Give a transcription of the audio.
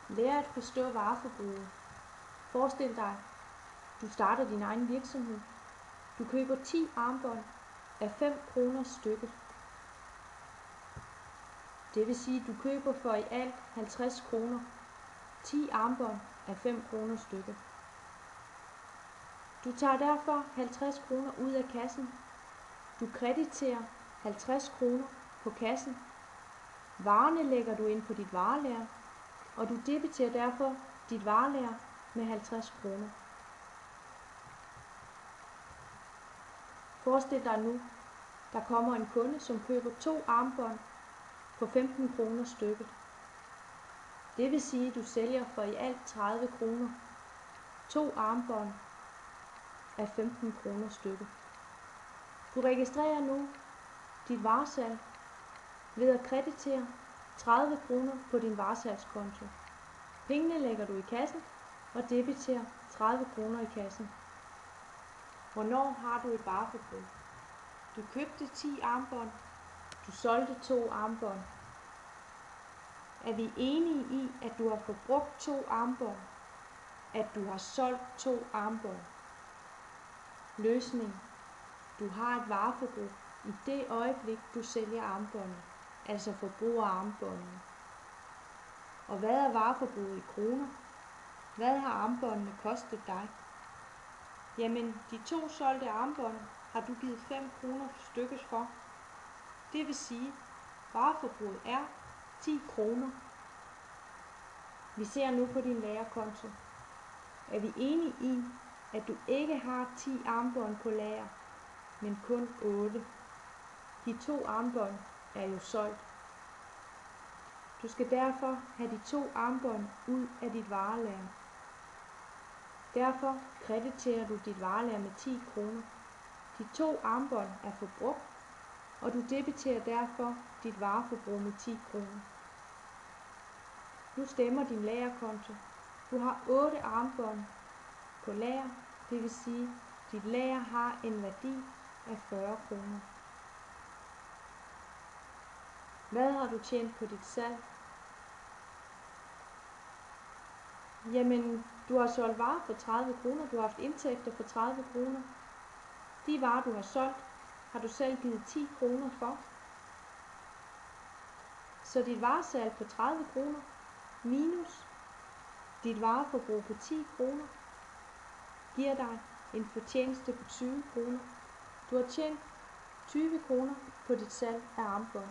Lær at forstå vareforbruget. Forestil dig, du starter din egen virksomhed. Du køber 10 armbånd af 5 kroner stykket. Det vil sige, at du køber for i alt 50 kroner 10 armbånd af 5 kroner stykket. Du tager derfor 50 kroner ud af kassen. Du krediterer 50 kroner på kassen. Varerne lægger du ind på dit varelager, og du debiterer derfor dit varelager med 50 kroner. Forestil dig nu, der kommer en kunde, som køber 2 armbånd på 15 kroner stykket. Det vil sige, at du sælger for i alt 30 kroner 2 armbånd af 15 kroner stykket. Du registrerer nu dit varesalg ved at kreditere 30 kroner på din varesalgskonto. Pengene lægger du i kassen og debiterer 30 kroner i kassen. Hvornår har du et vareforbrug? Du købte 10 armbånd. Du solgte 2 armbånd. Er vi enige i, at du har forbrugt 2 armbånd? At du har solgt 2 armbånd? Løsning. Du har et vareforbrug i det øjeblik, du sælger armbåndene, altså forbruger armbåndene. Og hvad er vareforbruget i kroner? Hvad har armbåndene kostet dig? Jamen, de 2 solgte armbånd har du givet 5 kroner stykket for. Det vil sige, at vareforbruget er 10 kroner. Vi ser nu på din lagerkonto. Er vi enige i, at du ikke har 10 armbånd på lager, men kun 8? De 2 armbånd er jo solgt. Du skal derfor have de 2 armbånd ud af dit varelager. Derfor krediterer du dit varelager med 10 kroner. De 2 armbånd er forbrugt, og du debiterer derfor dit vareforbrug med 10 kroner. Nu stemmer din lagerkonto. Du har 8 armbånd på lager, det vil sige, at dit lager har en værdi af 40 kroner. Hvad har du tjent på dit salg? Jamen, du har solgt varer for 30 kroner, du har haft indtægter for 30 kroner. De varer, du har solgt, har du selv givet 10 kroner for. Så dit varesalg på 30 kroner minus dit vareforbrug på 10 kroner giver dig en fortjeneste på 20 kroner. Du har tjent 20 kroner på dit salg af armbånd.